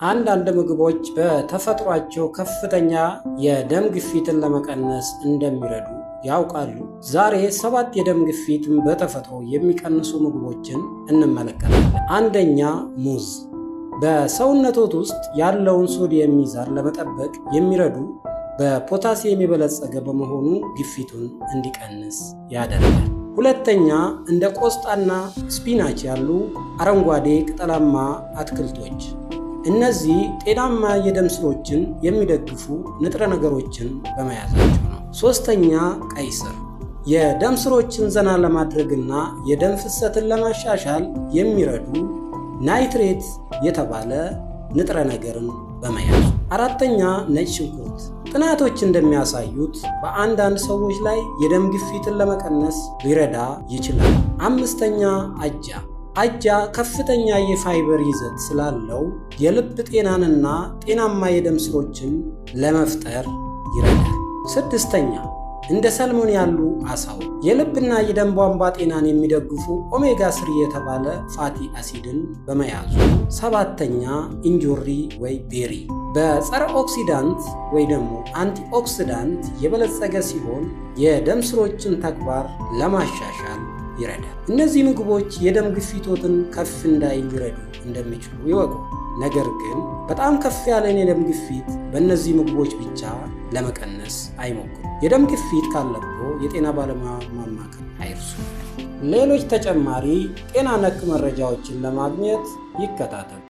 አንዳንድ ምግቦች በተፈጥሯቸው ከፍተኛ የደም ግፊትን ለመቀነስ እንደሚረዱ ያውቃሉ? ዛሬ 7 የደም ግፊትን በተፈጥሮ የሚቀንሱ ምግቦችን እንመለከታለን። አንደኛ፣ ሙዝ። በሰውነቶት ውስጥ ያለውን ሶዲየም ሚዛን ለመጠበቅ የሚረዱ በፖታሲየም የበለጸገ በመሆኑ ግፊቱን እንዲቀንስ ያደርጋል። ሁለተኛ፣ እንደ ቆስጣና ስፒናች ያሉ አረንጓዴ ቅጠላማ አትክልቶች። እነዚህ ጤናማ የደም ስሮችን የሚደግፉ ንጥረ ነገሮችን በመያዛቸው ነው። ሶስተኛ፣ ቀይ ስር። የደም ስሮችን ዘና ለማድረግና የደም ፍሰትን ለማሻሻል የሚረዱ ናይትሬት የተባለ ንጥረ ነገርን በመያዝ። አራተኛ፣ ነጭ ሽንኩርት። ጥናቶች እንደሚያሳዩት በአንዳንድ ሰዎች ላይ የደም ግፊትን ለመቀነስ ሊረዳ ይችላል። አምስተኛ፣ አጃ። አጃ ከፍተኛ የፋይበር ይዘት ስላለው የልብ ጤናንና ጤናማ የደም ስሮችን ለመፍጠር ይረዳል። ስድስተኛ፣ እንደ ሰልሞን ያሉ አሳዎች የልብና የደም ቧንቧ ጤናን የሚደግፉ ኦሜጋ 3 የተባለ ፋቲ አሲድን በመያዙ። ሰባተኛ፣ እንጆሪ ወይ ቤሪ በጸረ ኦክሲዳንት ወይ ደግሞ አንቲኦክሲዳንት የበለጸገ ሲሆን የደም ስሮችን ተግባር ለማሻሻል ይረዳል። እነዚህ ምግቦች የደም ግፊቶትን ከፍ እንዳይል ሊረዱ እንደሚችሉ ይወቁ። ነገር ግን በጣም ከፍ ያለን የደም ግፊት በእነዚህ ምግቦች ብቻ ለመቀነስ አይሞክሩ። የደም ግፊት ካለብዎ የጤና ባለሙያ ማማከር አይርሱ። ሌሎች ተጨማሪ ጤና ነክ መረጃዎችን ለማግኘት ይከታተሉ።